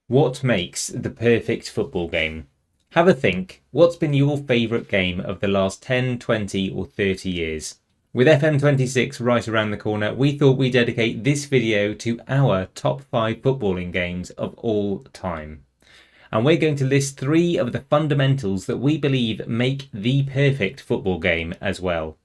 What makes the perfect football game? Have a think. What's been your favourite game of the last 10, 20 or 30 years? With FM26 right around the corner, we thought we'd dedicate this video to our top 5 footballing games of all time. And we're going to list 3 of the fundamentals that we believe make the perfect football game as well.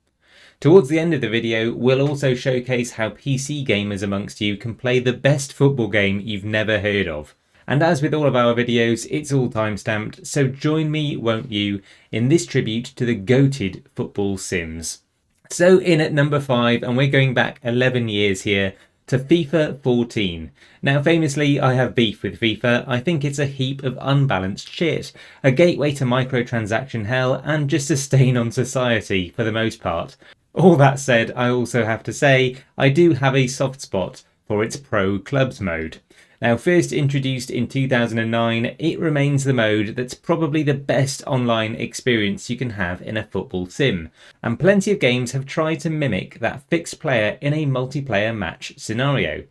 Towards the end of the video, we'll also showcase how PC gamers amongst you can play the best football game you've never heard of. And as with all of our videos, it's all time-stamped, so join me, won't you, in this tribute to the goated football sims. So in at number 5, and we're going back 11 years here, to FIFA 14. Now famously, I have beef with FIFA. I think it's a heap of unbalanced shit, a gateway to microtransaction hell, and just a stain on society for the most part. All that said, I also have to say, I do have a soft spot for its Pro Clubs mode. Now, first introduced in 2009, it remains the mode that's probably the best online experience you can have in a football sim, and plenty of games have tried to mimic that fixed player in a multiplayer match scenario.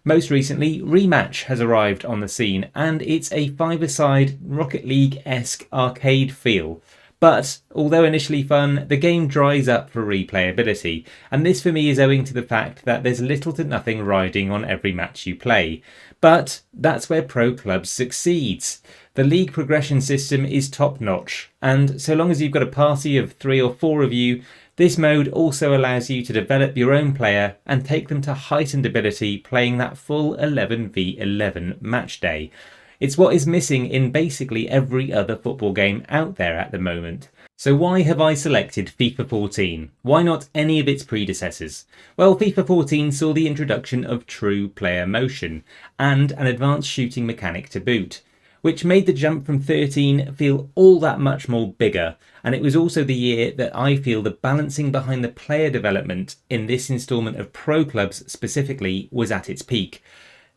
Most recently, Rematch has arrived on the scene, and it's a five-a-side Rocket League-esque arcade feel. But, although initially fun, the game dries up for replayability, and this for me is owing to the fact that there's little to nothing riding on every match you play. But that's where Pro Clubs succeeds. The league progression system is top notch, and so long as you've got a party of 3 or 4 of you, this mode also allows you to develop your own player and take them to heightened ability playing that full 11v11 match day. It's what is missing in basically every other football game out there at the moment. So why have I selected FIFA 14? Why not any of its predecessors? Well, FIFA 14 saw the introduction of true player motion and an advanced shooting mechanic to boot, which made the jump from 13 feel all that much more bigger, and it was also the year that I feel the balancing behind the player development in this instalment of Pro Clubs specifically was at its peak.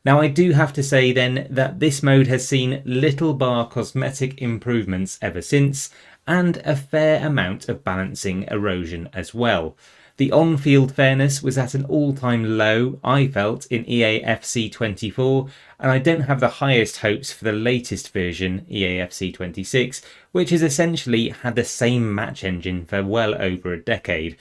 Now I do have to say then that this mode has seen little bar cosmetic improvements ever since, and a fair amount of balancing erosion as well. The on-field fairness was at an all-time low, I felt, in EA FC 24, and I don't have the highest hopes for the latest version, EA FC 26, which has essentially had the same match engine for well over a decade.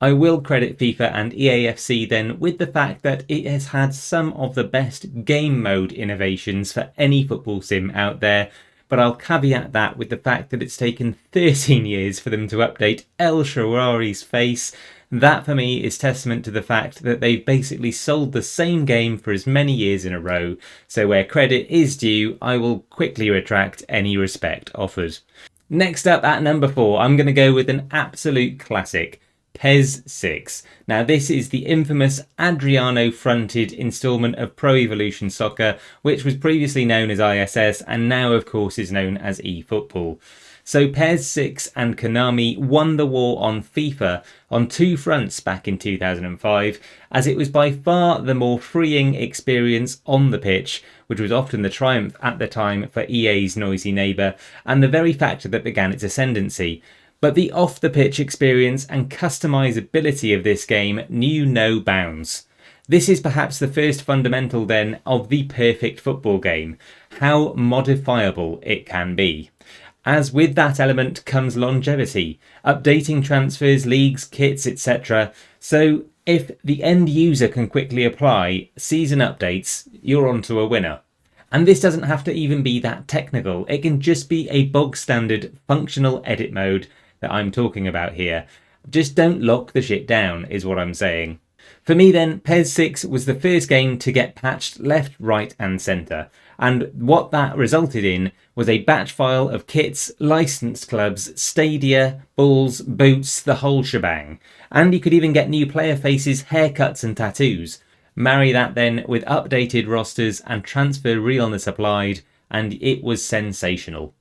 I will credit FIFA and EAFC then with the fact that it has had some of the best game mode innovations for any football sim out there, but I'll caveat that with the fact that it's taken 13 years for them to update El Shaarawy's face. That for me is testament to the fact that they've basically sold the same game for as many years in a row, so where credit is due, I will quickly retract any respect offered. Next up at number 4, I'm going to go with an absolute classic. PES 6. Now this is the infamous Adriano-fronted instalment of Pro Evolution Soccer, which was previously known as ISS and now of course is known as eFootball. So PES 6 and Konami won the war on FIFA on 2 fronts back in 2005, as it was by far the more freeing experience on the pitch, which was often the triumph at the time for EA's noisy neighbour, and the very factor that began its ascendancy. But the off-the-pitch experience and customizability of this game knew no bounds. This is perhaps the first fundamental then of the perfect football game, how modifiable it can be. As with that element comes longevity, updating transfers, leagues, kits, etc. So if the end user can quickly apply season updates, you're onto a winner. And this doesn't have to even be that technical, it can just be a bog standard functional edit mode that I'm talking about here. Just don't lock the shit down is what I'm saying. For me then, PES 6 was the first game to get patched left, right and centre, and what that resulted in was a batch file of kits, licensed clubs, stadia, balls, boots, the whole shebang. And you could even get new player faces, haircuts and tattoos. Marry that then with updated rosters and transfer realness applied, and it was sensational.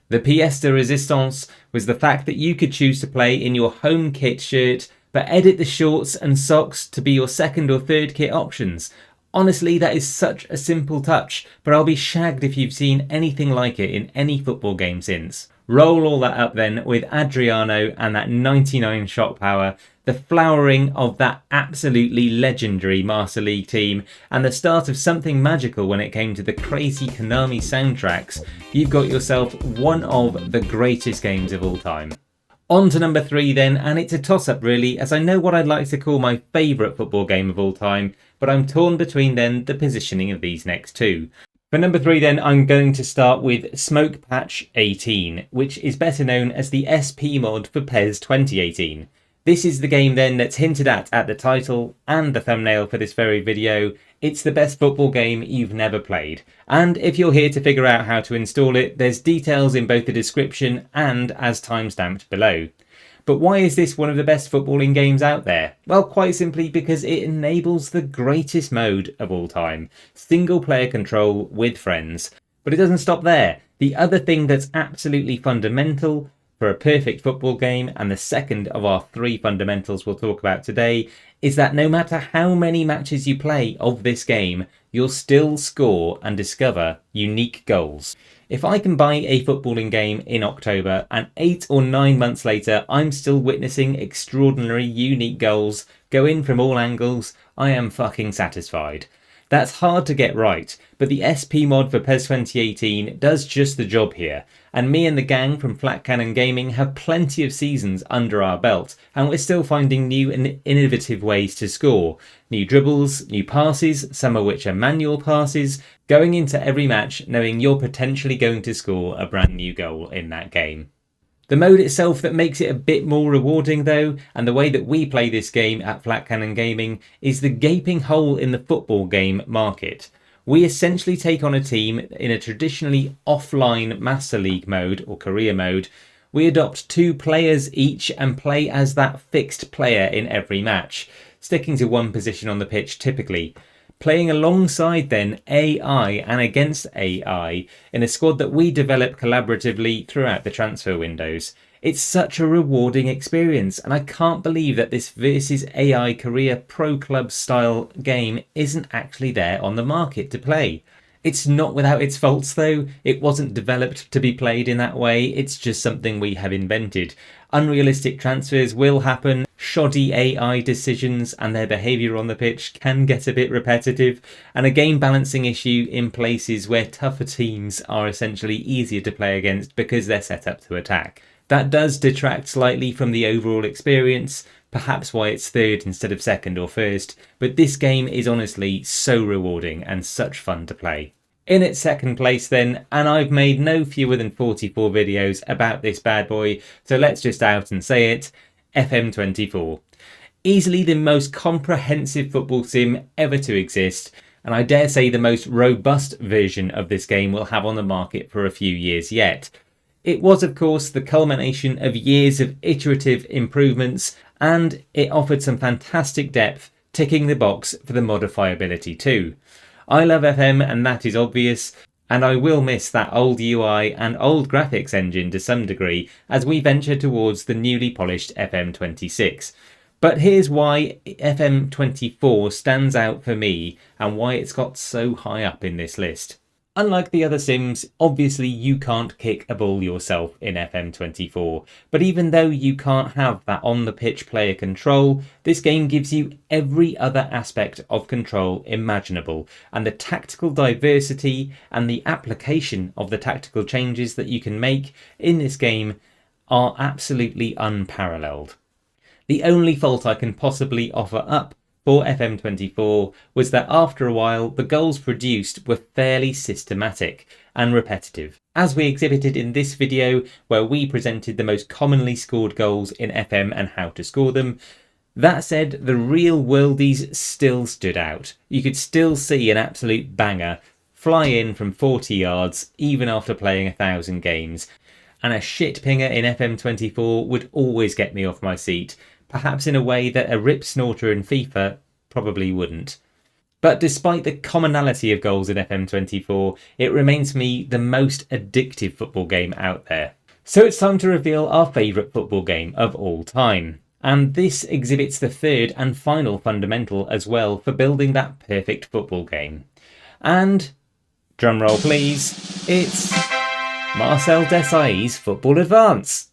The pièce de résistance was the fact that you could choose to play in your home kit shirt, but edit the shorts and socks to be your second or third kit options. Honestly, that is such a simple touch, but I'll be shagged if you've seen anything like it in any football game since. Roll all that up then with Adriano and that 99 shot power the flowering of that absolutely legendary Master League team, and the start of something magical when it came to the crazy Konami soundtracks, you've got yourself one of the greatest games of all time. On to number 3 then, and it's a toss-up really, as I know what I'd like to call my favourite football game of all time, but I'm torn between then the positioning of these next two. For number 3 then, I'm going to start with SmokePatch 18, which is better known as the SP mod for PES 2018. This is the game then that's hinted at the title and the thumbnail for this very video. It's the best football game you've never played. And if you're here to figure out how to install it, there's details in both the description and as timestamped below. But why is this one of the best footballing games out there? Well, quite simply because it enables the greatest mode of all time, single player control with friends. But it doesn't stop there. The other thing that's absolutely fundamental for a perfect football game, and the second of our 3 fundamentals we'll talk about today, is that no matter how many matches you play of this game, you'll still score and discover unique goals. If I can buy a footballing game in October and 8 or 9 months later I'm still witnessing extraordinary unique goals go in from all angles, I am fucking satisfied. That's hard to get right, but the SP mod for PES 2018 does just the job here, and me and the gang from Flat Cannon Gaming have plenty of seasons under our belt, and we're still finding new and innovative ways to score. New dribbles, new passes, some of which are manual passes, going into every match knowing you're potentially going to score a brand new goal in that game. The mode itself that makes it a bit more rewarding though, and the way that we play this game at Flat Cannon Gaming, is the gaping hole in the football game market. We essentially take on a team in a traditionally offline Master League mode or career mode. We adopt 2 players each and play as that fixed player in every match, sticking to one position on the pitch typically. Playing alongside then AI and against AI in a squad that we develop collaboratively throughout the transfer windows. It's such a rewarding experience, and I can't believe that this versus AI career pro club style game isn't actually there on the market to play. It's not without its faults though. It wasn't developed to be played in that way, it's just something we have invented. Unrealistic transfers will happen, shoddy AI decisions and their behaviour on the pitch can get a bit repetitive, and a game balancing issue in places where tougher teams are essentially easier to play against because they're set up to attack. That does detract slightly from the overall experience, perhaps why it's 3rd instead of 2nd or 1st, but this game is honestly so rewarding and such fun to play. In its 2nd place then, and I've made no fewer than 44 videos about this bad boy, so let's just out and say it, FM24. Easily the most comprehensive football sim ever to exist, and I dare say the most robust version of this game we'll have on the market for a few years yet. It was of course the culmination of years of iterative improvements, and it offered some fantastic depth, ticking the box for the modifiability too. I love FM and that is obvious, and I will miss that old UI and old graphics engine to some degree as we venture towards the newly polished FM26. But here's why FM24 stands out for me and why it's got so high up in this list. Unlike the other sims, obviously you can't kick a ball yourself in FM24, but even though you can't have that on-the-pitch player control, this game gives you every other aspect of control imaginable, and the tactical diversity and the application of the tactical changes that you can make in this game are absolutely unparalleled. The only fault I can possibly offer up for FM24 was that after a while the goals produced were fairly systematic and repetitive, as we exhibited in this video where we presented the most commonly scored goals in FM and how to score them. That said, the real worldies still stood out. You could still see an absolute banger fly in from 40 yards even after playing 1,000 games, and a shit pinger in FM24 would always get me off my seat, perhaps in a way that a rip snorter in FIFA probably wouldn't. But despite the commonality of goals in FM24, it remains for me the most addictive football game out there. So it's time to reveal our favourite football game of all time. And this exhibits the 3rd and final fundamental as well for building that perfect football game. And, drumroll please, it's Marcel Desailly's Football Advance.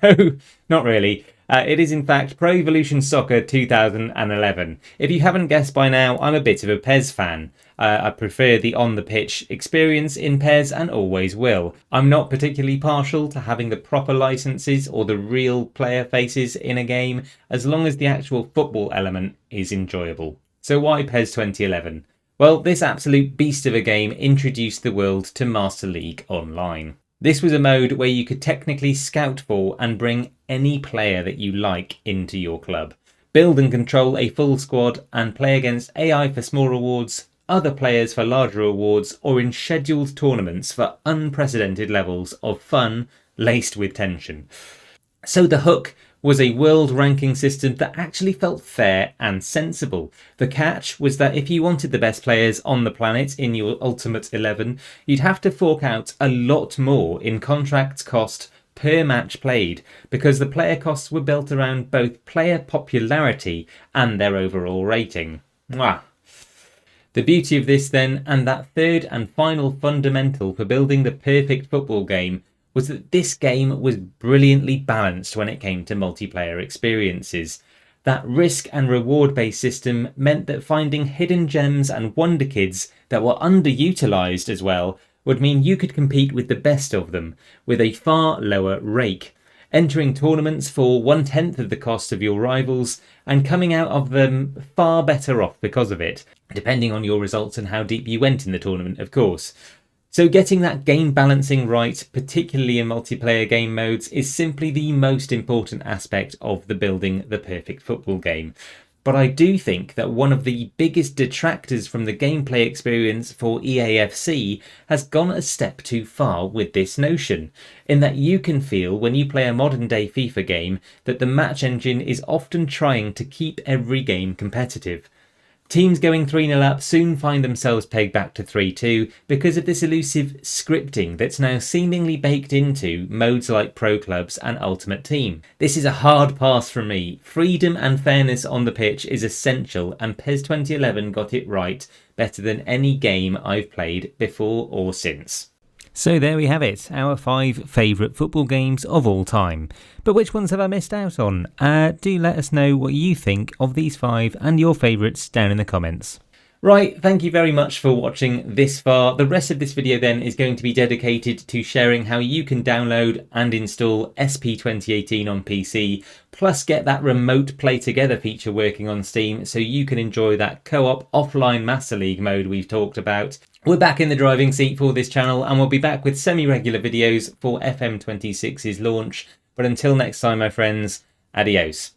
No, not really. It is in fact Pro Evolution Soccer 2011. If you haven't guessed by now, I'm a bit of a PES fan. I prefer the on-the-pitch experience in PES and always will. I'm not particularly partial to having the proper licenses or the real player faces in a game, as long as the actual football element is enjoyable. So why PES 2011? Well, this absolute beast of a game introduced the world to Master League Online. This was a mode where you could technically scout for and bring any player that you like into your club. Build and control a full squad and play against AI for small rewards, other players for larger rewards, or in scheduled tournaments for unprecedented levels of fun laced with tension. So the hook was a world ranking system that actually felt fair and sensible. The catch was that if you wanted the best players on the planet in your Ultimate 11, you'd have to fork out a lot more in contract cost per match played, because the player costs were built around both player popularity and their overall rating. Mwah. The beauty of this then, and that third and final fundamental for building the perfect football game, was that this game was brilliantly balanced when it came to multiplayer experiences. That risk and reward based system meant that finding hidden gems and wonder kids that were underutilised as well would mean you could compete with the best of them with a far lower rake, entering tournaments for 1/10 of the cost of your rivals and coming out of them far better off because of it, depending on your results and how deep you went in the tournament, of course. So getting that game balancing right, particularly in multiplayer game modes, is simply the most important aspect of the building the perfect football game. But I do think that one of the biggest detractors from the gameplay experience for EAFC has gone a step too far with this notion, in that you can feel when you play a modern day FIFA game that the match engine is often trying to keep every game competitive. Teams going 3-0 up soon find themselves pegged back to 3-2 because of this elusive scripting that's now seemingly baked into modes like Pro Clubs and Ultimate Team. This is a hard pass from me. Freedom and fairness on the pitch is essential, and PES 2011 got it right better than any game I've played before or since. So there we have it, our 5 favourite football games of all time. But which ones have I missed out on? Do let us know what you think of these 5 and your favourites down in the comments. Right, thank you very much for watching this far. The rest of this video then is going to be dedicated to sharing how you can download and install SP 2018 on PC, plus get that remote play together feature working on Steam so you can enjoy that co-op offline Master League mode we've talked about. We're back in the driving seat for this channel, and we'll be back with semi-regular videos for FM26's launch. But until next time, my friends, adios.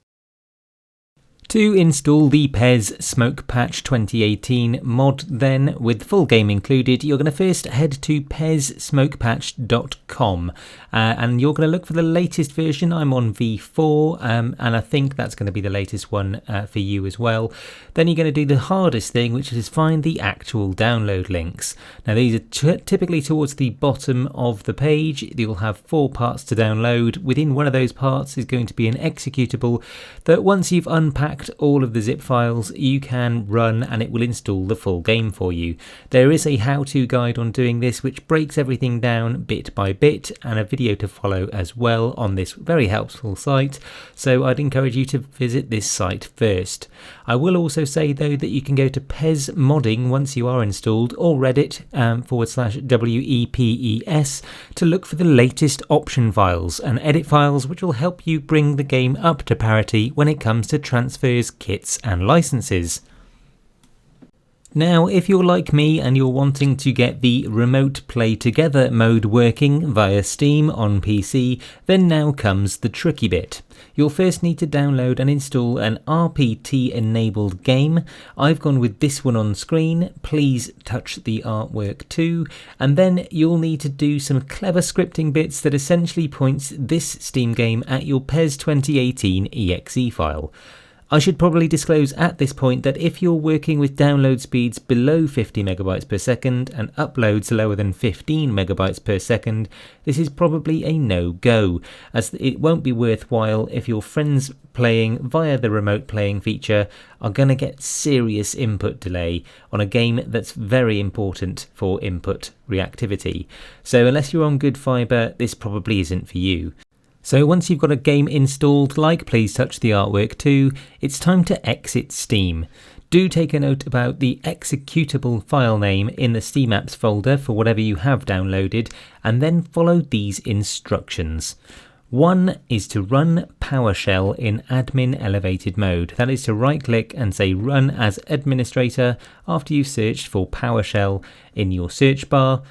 To install the PES SmokePatch 2018 mod then, with full game included, you're going to first head to PESSmokepatch.com and you're going to look for the latest version. I'm on V4 and I think that's going to be the latest one for you as well. Then you're going to do the hardest thing, which is find the actual download links. Now these are typically towards the bottom of the page. You'll have 4 parts to download. Within one of those parts is going to be an executable that once you've unpacked all of the zip files you can run, and it will install the full game for you. There is a how-to guide on doing this which breaks everything down bit by bit, and a video to follow as well on this very helpful site, so I'd encourage you to visit this site first. I will also say though that you can go to PES modding once you are installed, or Reddit /WEPES to look for the latest option files and edit files which will help you bring the game up to parity when it comes to transfers, kits and licenses. Now, if you're like me and you're wanting to get the remote play together mode working via Steam on PC, then now comes the tricky bit. You'll first need to download and install an RPT enabled game. I've gone with this one on screen. Please touch the artwork too. And then you'll need to do some clever scripting bits that essentially points this Steam game at your PES 2018 exe file. I should probably disclose at this point that if you're working with download speeds below 50 megabytes per second and uploads lower than 15 megabytes per second, this is probably a no-go, as it won't be worthwhile if your friends playing via the remote playing feature are going to get serious input delay on a game that's very important for input reactivity. So unless you're on good fibre, this probably isn't for you. So once you've got a game installed like Please Touch the Artwork 2, it's time to exit Steam. Do take a note about the executable file name in the Steam Apps folder for whatever you have downloaded, and then follow these instructions. One is to run PowerShell in admin elevated mode. That is to right click and say run as administrator after you've searched for PowerShell in your search bar.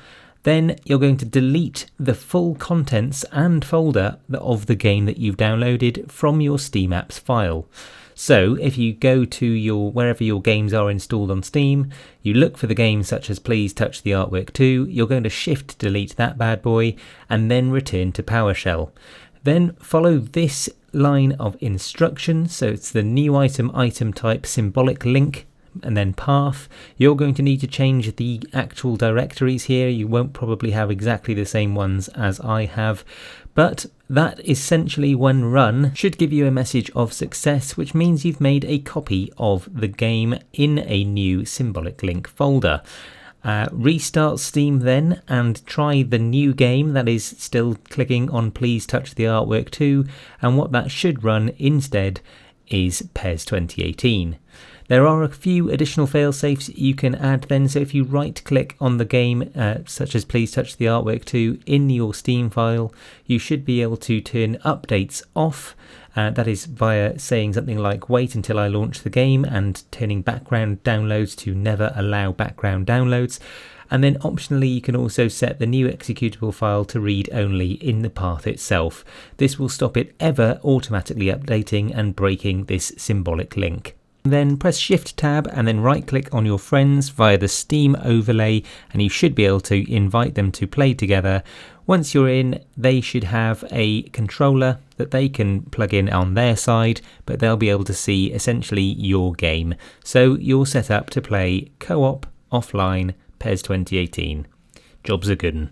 Then you're going to delete the full contents and folder of the game that you've downloaded from your Steam Apps file. So if you go to wherever your games are installed on Steam, you look for the games such as Please Touch the Artwork 2, you're going to shift delete that bad boy and then return to PowerShell. Then follow this line of instructions, so it's the new item type symbolic link and then path. You're going to need to change the actual directories here. You won't probably have exactly the same ones as I have, but that essentially when run should give you a message of success, which means you've made a copy of the game in a new symbolic link folder. Restart Steam then and try the new game, that is still clicking on Please Touch the Artwork 2, and what that should run instead is PES 2018. There are a few additional failsafes you can add then, so if you right click on the game such as Please Touch the Artwork 2 in your Steam file, you should be able to turn updates off. That is via saying something like wait until I launch the game and turning background downloads to never allow background downloads. And then optionally you can also set the new executable file to read only in the path itself. This will stop it ever automatically updating and breaking this symbolic link. Then press Shift Tab and then right click on your friends via the Steam overlay and you should be able to invite them to play together. Once you're in, they should have a controller that they can plug in on their side, but they'll be able to see essentially your game. So you're set up to play co-op offline PES 2018. Job's a good 'un.